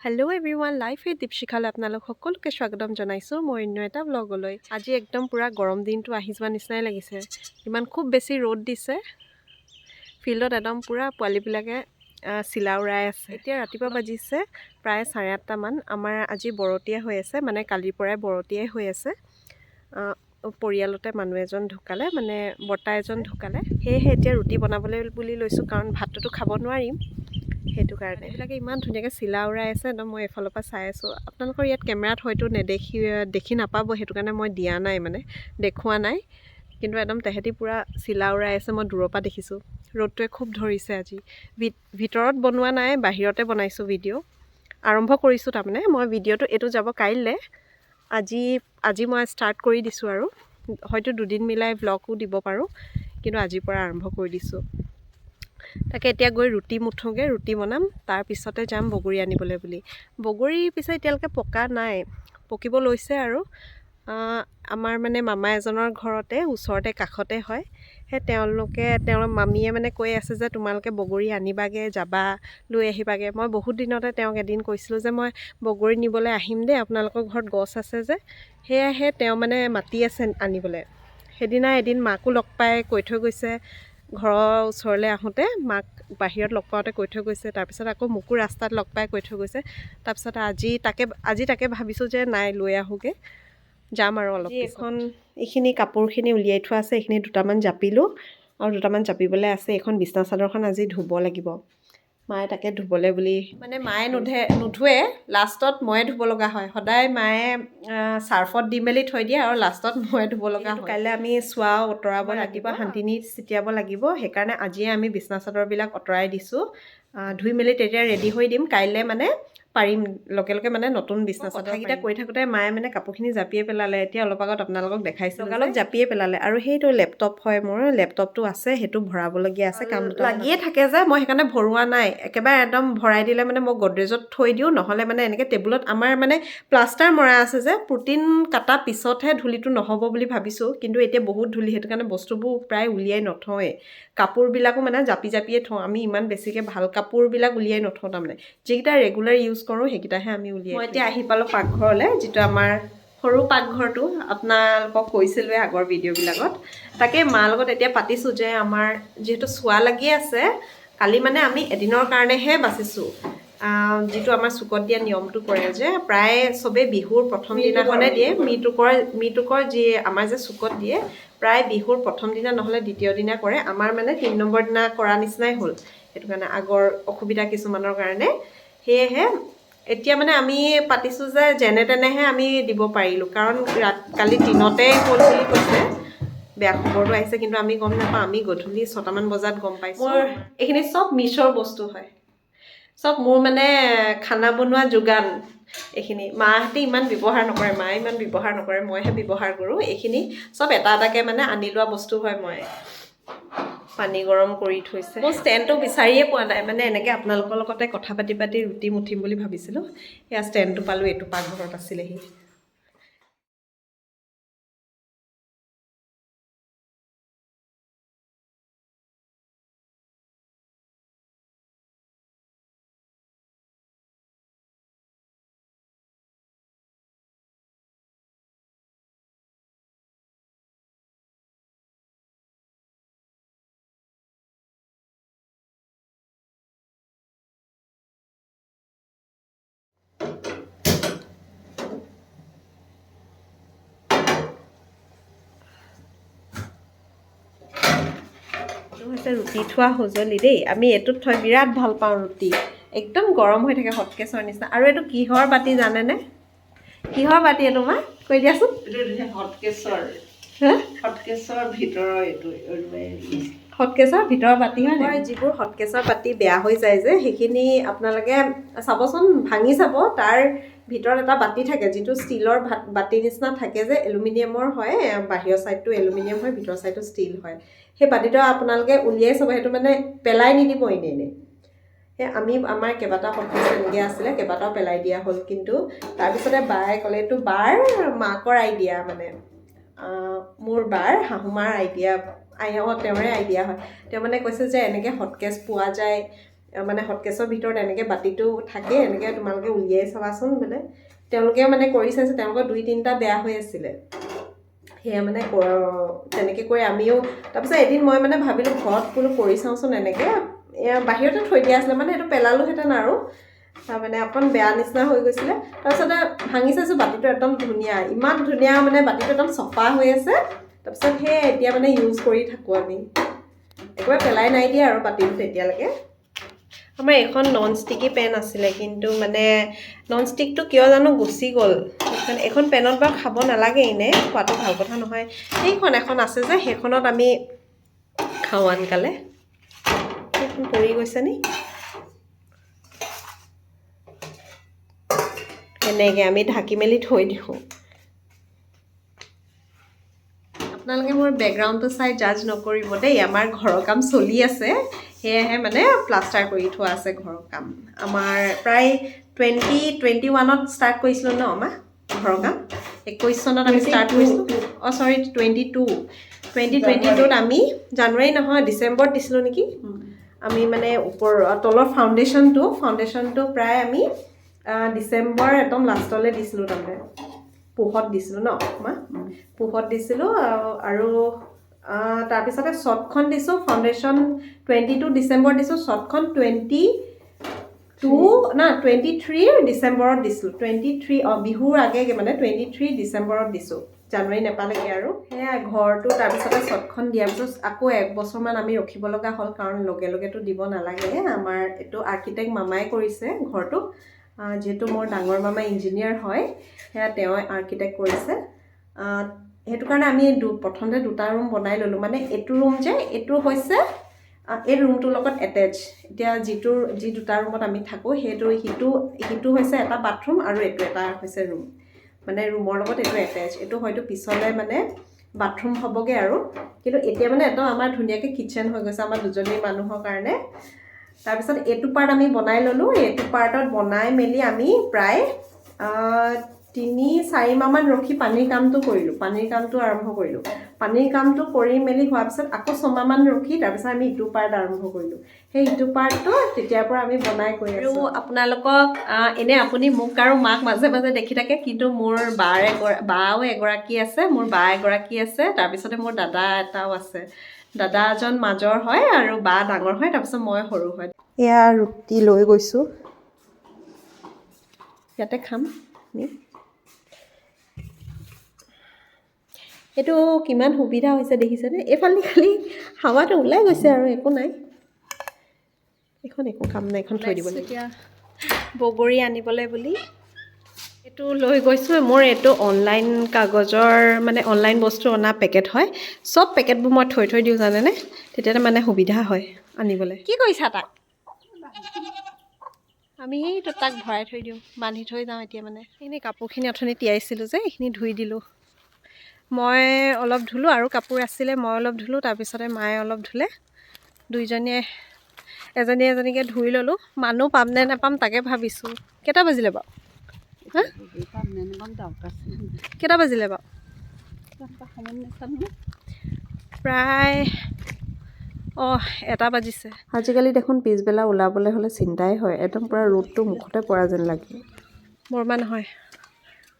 Hello' everyone, life with দীপশিখালৈ আপোনালোক সকলোকে স্বাগতম জনাইছোঁ মই অন্য এটা ব্লগলৈ। আজি একদম পূৰা গৰম দিনটো আহি যোৱা নিচিনাই লাগিছে। ইমান খুব বেছি ৰ'দ দিছে। ফিল্ডত একদম পূৰা পোৱালীবিলাকে চিলা উৰাই আছে। এতিয়া ৰাতিপুৱা বাজিছে প্ৰায় 8:30মান। আমাৰ আজি বৰতীয়া হৈ আছে, মানে কালিৰ পৰাই বৰতীয়াই হৈ আছে। পৰিয়ালতে মানুহ এজন ঢুকালে, মানে বৰ্তা এজন ঢুকালে। সেয়েহে এতিয়া ৰুটি বনাবলৈ বুলি লৈছোঁ, কাৰণ ভাতটোতো খাব নোৱাৰিম। সেইটো কাৰণে এইবিলাকে ইমান ধুনীয়াকৈ চিলা উৰাই আছে। একদম মই এফালৰ পৰা চাই আছোঁ। আপোনালোকৰ ইয়াত কেমেৰাত হয়তো দেখি নাপাব, সেইটো কাৰণে মই দিয়া নাই, মানে দেখুওৱা নাই। কিন্তু একদম তেহেঁতি পূৰা চিলা উৰাই আছে, মই দূৰৰ পৰা দেখিছোঁ। ৰ'দটোৱে খুব ধৰিছে আজি। ভিতৰত বনোৱা নাই, বাহিৰতে বনাইছোঁ ভিডিঅ'। আৰম্ভ কৰিছোঁ তাৰমানে মই ভিডিঅ'টো, এইটো যাব কাইলৈ। আজি মই ষ্টাৰ্ট কৰি দিছোঁ আৰু হয়তো দুদিন মিলাই ভ্লগো দিব পাৰোঁ, কিন্তু আজিৰ পৰা আৰম্ভ কৰি দিছোঁ। তাকে এতিয়া গৈ ৰুটি মুঠোঁগৈ, ৰুটি বনাম, তাৰপিছতে যাম বগৰী আনিবলৈ বুলি। বগৰী পিছে এতিয়ালৈকে পকা নাই, পকিব লৈছে আৰু। আমাৰ মানে মামা এজনৰ ঘৰতে, ওচৰতে কাষতে হয়। তেওঁৰ মামীয়ে মানে কৈ আছে যে তোমালোকে বগৰী আনিবাগৈ, যাবা লৈ আহিবাগৈ। মই বহুত দিনতে তেওঁক এদিন কৈছিলোঁ যে মই বগৰী নিবলৈ আহিম দেই, আপোনালোকৰ ঘৰত গছ আছে যে। সেয়াহে তেওঁ মানে মাতি আছে আনিবলৈ। সেইদিনা এদিন মাকো লগ পাই কৈ থৈ গৈছে, ঘৰৰ ওচৰলৈ আহোঁতে মাক বাহিৰত লগ পাওঁতে কৈ থৈ গৈছে। তাৰপিছত আকৌ মোকো ৰাস্তাত লগ পাই কৈ থৈ গৈছে। তাৰপিছত আজি তাকে ভাবিছোঁ যে নাই, লৈ আহোঁগৈ, যাম আৰু অলপ। এইখিনি কাপোৰখিনি উলিয়াই থোৱা আছে, এইখিনি দুটামান জাপিলোঁ আৰু দুটামান জাপিবলৈ আছে। এইখন বিছনা চাদৰখন আজি ধুব লাগিব। মায়ে তাকে ধুবলৈ বুলি, মানে মায়ে নুধুৱে, লাষ্টত ময়ে ধুব লগা হয়। সদায় মায়ে চাৰ্ফত দি মেলি থৈ দিয়ে আৰু লাষ্টত ময়ে ধুব লগা হয়। কাইলৈ আমি চোৱা আঁতৰাব লাগিব, শান্তিনী ছিটিয়াব লাগিব। সেইকাৰণে আজিয়ে আমি বিছনা চাদৰবিলাক আঁতৰাই দিছোঁ। ধুই মেলি তেতিয়া ৰেডি হৈ দিম, কাইলৈ মানে পাৰিম লগে লগে, মানে নতুন বিছনা চাদৰ। কথাকেইটা কৈ থাকোঁতে মায়ে মানে কাপোৰখিনি জাপিয়ে পেলালে। এতিয়া অলপ আগত আপোনালোকক দেখাইছোঁ, লগালগ জাপিয়ে পেলালে। আৰু সেইটো লেপটপ হয়, মোৰ লেপটপটো আছে, সেইটো ভৰাবলগীয়া আছে। কাম লাগিয়ে থাকে যে, মই সেইকাৰণে ভৰোৱা নাই। একেবাৰে একদম ভৰাই দিলে মানে মই গডৰেজত থৈ দিওঁ, নহ'লে মানে এনেকৈ টেবুলত। আমাৰ মানে প্লাষ্টাৰ মৰা আছে যে, প্ৰটিন কাটা পিছতহে ধূলিটো নহ'ব বুলি ভাবিছোঁ। কিন্তু এতিয়া বহুত ধূলি, সেইটো কাৰণে বস্তুবোৰ প্ৰায় উলিয়াই নথওঁৱেই। কাপোৰবিলাকো মানে জাপিয়ে থওঁ। আমি ইমান বেছিকৈ ভাল কাপোৰবিলাক উলিয়াই নথওঁ তাৰমানে। যিকেইটা ৰেগুলাৰ ইউজ কৰোঁ সেইকেইটাহে আমি উলিয়াই। মই এতিয়া আহি পালোঁ পাকঘৰলৈ, যিটো আমাৰ সৰু পাকঘৰটো আপোনালোকক কৈছিলোঁৱে আগৰ ভিডিঅ'বিলাকত। তাকে মাৰ লগত এতিয়া পাতিছোঁ যে আমাৰ যিহেতু চোৱা লাগি আছে, কালি মানে আমি এদিনৰ কাৰণেহে বাচিছোঁ। যিটো আমাৰ চুকত দিয়া নিয়মটো কৰে যে, প্ৰায় চবেই বিহুৰ প্ৰথম দিনাখনে দিয়ে। মৃতকৰ যি আমাৰ যে চুকত দিয়ে, প্ৰায় বিহুৰ প্ৰথম দিনা নহ'লে দ্বিতীয় দিনা কৰে। আমাৰ মানে 3 নম্বৰ দিনা কৰা নিচিনাই হ'ল। সেইটো কাৰণে আগৰ অসুবিধা কিছুমানৰ কাৰণে। সেয়েহে এতিয়া মানে আমি পাতিছোঁ যে যেনে তেনেহে আমি দিব পাৰিলোঁ, কাৰণ কালি দিনতেই হ'ল বুলি কৈছে। বেয়া খবৰটো আহিছে, কিন্তু আমি গম নাপাওঁ। আমি গধূলি 6টামান বজাত গম পাইছোঁ। এইখিনি চব মিছৰ বস্তু হয়, চব মোৰ মানে খানা বনোৱা যোগান। এইখিনি মাহঁতে ইমান ব্যৱহাৰ নকৰে, মায়ে ইমান ব্যৱহাৰ নকৰে, মইহে ব্যৱহাৰ কৰোঁ। এইখিনি চব এটা এটাকৈ মানে আনি লোৱা বস্তু হয়। মই পানী গৰম কৰি থৈছে। মই ষ্টেণ্ডটো বিচাৰিয়ে পোৱা নাই, মানে এনেকৈ আপোনালোকৰ লগতে কথা পাতি ৰুটি মুঠিম বুলি ভাবিছিলোঁ। সেয়া ষ্টেণ্ডটো পালোঁ, এইটো পাকঘৰত আছিলেহি। হৈছে ৰুটি থোৱা সঁজুলি দেই। আমি এইটোত থৈ বিৰাট ভাল পাওঁ ৰুটি, একদম গৰম হৈ থাকে হটকেছৰ নিচিনা। আৰু এইটো কিহৰ বাতি জানেনে? কিহৰ বাতি এইটো মা কৈ দিয়াচোন। হটকেছৰ ভিতৰৰ বাতি হয়। যিবোৰ হটকেছৰ বাতি বেয়া হৈ যায় যে, সেইখিনি আপোনালোকে চাবচোন, ভাঙি চাব। তাৰ ভিতৰত এটা বাতি থাকে, যিটো ষ্টীলৰ বাতি নিচিনা থাকে যে, এলুমিনিয়ামৰ হয়। বাহিৰৰ ছাইডটো এলুমিনিয়াম হয়, ভিতৰৰ ছাইডটো ষ্টীল হয়। সেই বাতিটো আপোনালোকে উলিয়াই চাব, সেইটো মানে পেলাই নিদিব এনেই। সেই আমাৰ কেইবাটাও হটকেছ এনেকৈ আছিলে, কেইবাটাও পেলাই দিয়া হ'ল। কিন্তু তাৰপিছতে বায়ে ক'লে, এইটো বাৰ মাকৰ আইডিয়া, মানে মোৰ বাৰ শাহুমাৰ আইডিয়া। তেওঁৰে আইডিয়া হয়। তেওঁ মানে কৈছে যে এনেকৈ হটকেছ পোৱা যায়, মানে হটকেছৰ ভিতৰত এনেকৈ বাতিটো থাকে, এনেকৈ তোমালোকে উলিয়াই চাবাচোন বোলে। তেওঁলোকে মানে কৰি চাইছে, তেওঁলোকৰ 2-3টা বেয়া হৈ আছিলে। সেয়া মানে তেনেকৈ কৰি আমিও তাৰপিছত এদিন মই মানে ভাবিলোঁ ঘৰত বোলো কৰি চাওঁচোন এনেকৈ। এয়া বাহিৰতে থৈ দিয়া আছিলে, মানে সেইটো পেলালোহেঁতেন আৰু তাৰমানে অকণ বেয়া নিচিনা হৈ গৈছিলে। তাৰপিছতে ভাঙি চাইছোঁ, বাতিটো একদম ধুনীয়া, ইমান ধুনীয়া মানে বাতিটো একদম চফা হৈ আছে। তাৰপিছত সেয়ে এতিয়া মানে ইউজ কৰি থাকোঁ আমি, একেবাৰে পেলাই নাই দিয়া আৰু বাতিটো তেতিয়ালৈকে। আমাৰ এইখন নন ষ্টিকি পেন আছিলে, কিন্তু মানে নন ষ্টিকটো কিয় জানো গুচি গ'ল। এইখন পেনত বাৰু খাব নালাগে, এনেই খোৱাটো ভাল কথা নহয়। সেইখন এখন আছে যে, সেইখনত আমি খাওঁ আনকালে। সেইখন পৰি গৈছে নি, এনেকৈ আমি ঢাকি মেলি থৈ দিওঁ। আপোনালোকে মোৰ বেকগ্ৰাউণ্ডটো চাই জাজ নকৰিব দেই, আমাৰ ঘৰৰ কাম চলি আছে, সেয়েহে মানে প্লাষ্টাৰ কৰি থোৱা আছে ঘৰৰ কাম। আমাৰ প্ৰায় 2021ত ষ্টাৰ্ট কৰিছিলোঁ ন আমাৰ ঘৰৰ কাম। 21 চনত আমি ষ্টাৰ্ট কৰিছিলোঁ। চৰি 2022ত আমি জানুৱাৰী নহয় ডিচেম্বৰত দিছিলোঁ নেকি। আমি মানে তলৰ ফাউণ্ডেশ্যনটো প্ৰায় আমি ডিচেম্বৰ একদম লাষ্টলৈ দিছিলোঁ, তাৰমানে পোহত দিছিলোঁ ন মা, পোহত দিছিলোঁ। আৰু তাৰপিছতে শ্বৰ্টখন দিছোঁ, ফাউণ্ডেশ্যন 22 ডিচেম্বৰত দিছোঁ, শ্বৰ্টখন 23 ডিচেম্বৰত দিছিলোঁ। 23 বিহুৰ আগে মানে 23 ডিচেম্বৰত দিছোঁ, জানুৱাৰী নেপালেগৈ আৰু। সেয়া ঘৰটো তাৰপিছতে শ্বৰ্টখন দিয়াৰ পিছত আকৌ 1 বছৰমান আমি ৰখিব লগা হ'ল, কাৰণ লগে লগেতো দিব নালাগে। আমাৰ এইটো আৰ্কিটেক্ট মামাই কৰিছে ঘৰটো, যিহেতু মোৰ ডাঙৰ মামা ইঞ্জিনিয়াৰ হয়, সেয়া তেওঁ আৰ্কিটেক্ট কৰিছে। সেইটো কাৰণে আমি প্ৰথমতে 2টা ৰুম বনাই ল'লোঁ। মানে এইটো ৰুম যে, এইটো হৈছে এই ৰুমটোৰ লগত এটেচ। এতিয়া যি 2টা ৰুমত আমি থাকোঁ, সিটো হৈছে এটা বাথৰুম আৰু এইটো এটা হৈছে ৰুম। মানে ৰুমৰ লগত এইটো এটেচ। এইটো হয়তো পিছলৈ মানে বাথৰুম হ'বগৈ আৰু, কিন্তু এতিয়া মানে একদম আমাৰ ধুনীয়াকৈ কিটচেন হৈ গৈছে আমাৰ 2জনী মানুহৰ কাৰণে। তাৰপিছত এইটো পাৰ্ট আমি বনাই ল'লোঁ। এইটো পাৰ্টত বনাই মেলি আমি প্ৰায় 3-4 মাহমান ৰখি পানীৰ কামটো কৰিলোঁ, পানীৰ কামটো আৰম্ভ কৰিলোঁ। পানীৰ কামটো কৰি মেলি হোৱাৰ পিছত আকৌ 6 মাহমান ৰখি তাৰপিছত আমি ইটো পাৰ্ট আৰম্ভ কৰিলোঁ। সেই ইটো পাৰ্টটো তেতিয়াৰ পৰা আমি বনাই কৰি আছোঁ। আৰু আপোনালোকক এনেই আপুনি মোক আৰু মাক মাজে মাজে দেখি থাকে, কিন্তু মোৰ বাও এগৰাকী আছে, মোৰ বা এগৰাকী আছে, তাৰপিছতে মোৰ দাদা এটাও আছে। দাদা এজন মাজৰ হয় আৰু বা ডাঙৰ হয়, তাৰপিছত মই সৰু হয়। এয়া ৰুটি লৈ গৈছোঁ, ইয়াতে খাম আমি। এইটো কিমান সুবিধা হৈছে দেখিছেনে? এইফালে খালি হাৱাটো ওলাই গৈছে আৰু একো নাই। এইখন একো কাম নাই, এইখন থৈ দিব লাগিব। এতিয়া বগৰী আনিবলৈ বুলি এইটো লৈ গৈছোঁ। মোৰ এইটো অনলাইন কাগজৰ মানে অনলাইন বস্তু অনা পেকেট হয়। চব পেকেটবোৰ মই থৈ দিওঁ জানেনে, তেতিয়া মানে সুবিধা হয় আনিবলৈ। কি কৰিছা তাক? আমি সেইটো তাক ভৰাই থৈ দিওঁ, বান্ধি থৈ যাওঁ। এতিয়া মানে এইখিনি কাপোৰখিনি অথনি তিয়াইছিলোঁ যে, এইখিনি ধুই দিলোঁ। মই অলপ ধুলোঁ আৰু কাপোৰ আছিলে, মই অলপ ধুলোঁ, তাৰপিছতে মায়ে অলপ ধুলে। দুইজনীয়ে এজনীকে ধুই ল'লোঁ। মানুহ পাম নে নাপাম তাকে ভাবিছোঁ। কেইটা বাজিলে বাৰু? হা, কেইটা বাজিলে বাৰু? প্ৰায় 1 বাজিছে। আজিকালি দেখোন পিছবেলা ওলাবলৈ হ'লে চিন্তাই হয়, একদম পূৰা ৰ'দটো মুখতে পৰা যেন লাগে। বৰমা নহয়,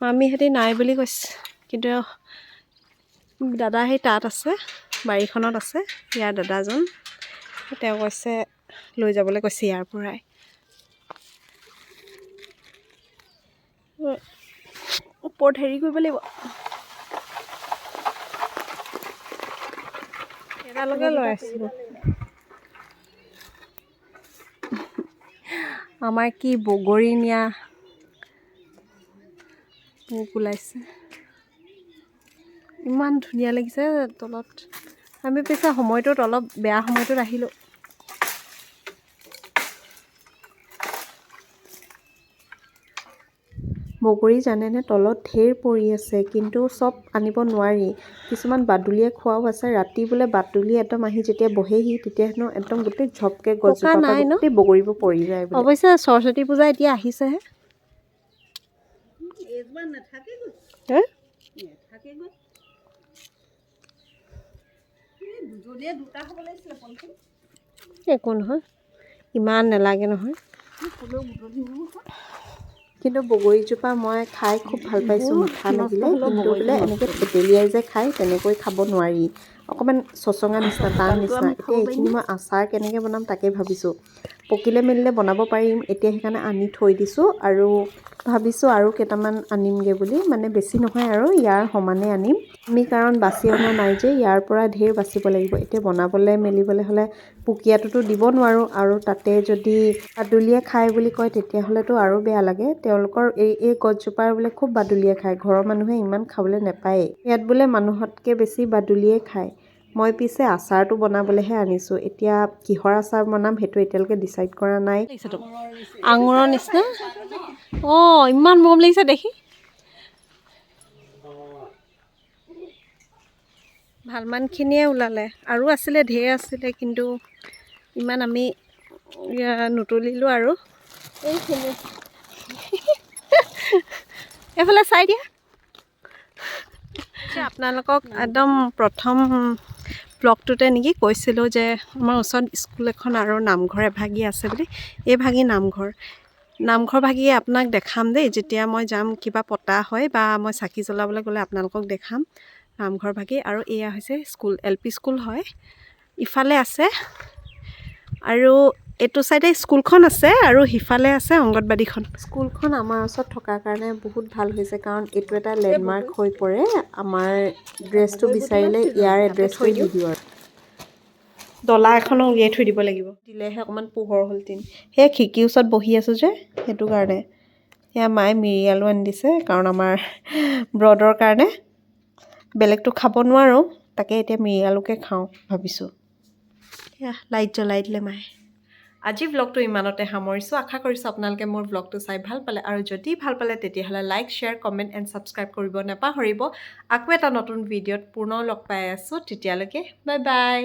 মামীহঁতি নাই বুলি কৈছে, কিন্তু দাদা সেই তাত আছে, বাৰীখনত আছে। ইয়াৰ দাদাজন তেওঁ কৈছে লৈ যাবলৈ কৈছে ইয়াৰ পৰাই। ওপৰত হেৰি কৰিব লাগিব, এডালকে লৈ আছিলোঁ। আমাৰ কি বগৰী নিয়া পোক ওলাইছে, ইমান ধুনীয়া লাগিছে তলত। আমি পিছে সময়টোত অলপ বেয়া সময়টোত আহিলোঁ। বগৰী জানেনে তলত ঢেৰ পৰি আছে, কিন্তু চব আনিব নোৱাৰি। কিছুমান বাদুলিয়ে খোৱাও আছে। ৰাতি বোলে বাদুলি একদম আহি যেতিয়া বহেহি, তেতিয়া হেনো একদম গোটেই ঝপকে গছজোপা পৰা গোটেই বগৰীবোৰ পৰি যায়। অৱশ্যে সৰস্বতী পূজা এতিয়া আহিছেহে। একো নহয়, ইমান নালাগে নহয় কিন্তু বগৰীজোপা মই খাই খুব ভাল পাইছোঁ মিঠা লাগিলে কিন্তু বোলে এনেকৈ থেতেলিয়াই যে খায় তেনেকৈ খাব নোৱাৰি অকণমান চচঙা নিচিনা টান নিচিনা এতিয়া এইখিনি মই আচাৰ কেনেকৈ বনাম তাকে ভাবিছোঁ পকিলে মেলিলে বনাব পাৰিম এতিয়া সেইকাৰণে আনি থৈ দিছোঁ আৰু ভাবিছোঁ আৰু কেইটামান আনিমগৈ বুলি মানে বেছি নহয় আৰু ইয়াৰ সমানে আনিম আমি কাৰণ বাছি অনা নাই যে ইয়াৰ পৰা ঢেৰ বাচিব লাগিব এতিয়া বনাবলৈ মেলিবলৈ হ'লে পুকীয়াটোতো দিব নোৱাৰোঁ আৰু তাতে যদি বাদুলিয়ে খায় বুলি কয় তেতিয়াহ'লেতো আৰু বেয়া লাগে তেওঁলোকৰ এই গছজোপাৰ বোলে খুব বাদুলিয়ে খায় ঘৰৰ মানুহে ইমান খাবলৈ নাপায়েই ইয়াত বোলে মানুহতকৈ বেছি বাদুলিয়ে খায় মই পিছে আচাৰটো বনাবলৈহে আনিছোঁ এতিয়া কিহৰ আচাৰ বনাম সেইটো এতিয়ালৈকে ডিচাইড কৰা নাই আঙুৰৰ নিচিনা অঁ ইমান মৰম লাগিছে দেখি ভালমানখিনিয়ে ওলালে আৰু আছিলে ঢেৰ আছিলে কিন্তু ইমান আমি নুতুলিলোঁ আৰু এইখিনি এইফালে চাই দিয়া আপোনালোকক একদম প্ৰথম ব্লগটোতে নেকি কৈছিলোঁ যে আমাৰ ওচৰত স্কুল এখন আৰু নামঘৰ এভাগি আছে বুলি এই ভাগি নামঘৰ ভাগি আপোনাক দেখাম দেই যেতিয়া মই যাম কিবা পতা হয় বা মই চাকি জ্বলাবলৈ গ'লে আপোনালোকক দেখাম নামঘৰ ভাগি আৰু এয়া হৈছে স্কুল LP স্কুল হয় ইফালে আছে আৰু এইটো চাইডে স্কুলখন আছে আৰু সিফালে আছে অংগনবাদীখন স্কুলখন আমাৰ ওচৰত থকাৰ কাৰণে বহুত ভাল হৈছে কাৰণ এইটো এটা লেণ্ডমাৰ্ক হৈ পৰে আমাৰ ড্ৰেছটো বিচাৰিলে ইয়াৰ এড্ৰেছটো দি দিওঁ আৰু ডলা এখনো উলিয়াই থৈ দিব লাগিব দিলেহে অকণমান পোহৰ হ'ল দিন সেই খিৰিকীৰ ওচৰত বহি আছোঁ যে সেইটো কাৰণে সেয়া মায়ে মিৰি আলু আনি দিছে কাৰণ আমাৰ ব্ৰডৰ কাৰণে বেলেগটো খাব নোৱাৰোঁ তাকে এতিয়া মিৰি আলুকে খাওঁ ভাবিছোঁ সেয়া লাইট জ্বলাই দিলে মায়ে আজি ব্লগটো ইমানতে সামৰিছোঁ আশা কৰিছোঁ আপোনালোকে মোৰ ব্লগটো চাই ভাল পালে আৰু যদি ভাল পালে তেতিয়াহ'লে like share comment and subscribe কৰিব নাপাহৰিব আকৌ এটা নতুন ভিডিঅ'ত পুনৰ লগ পাই আছোঁ তেতিয়ালৈকে বাই বাই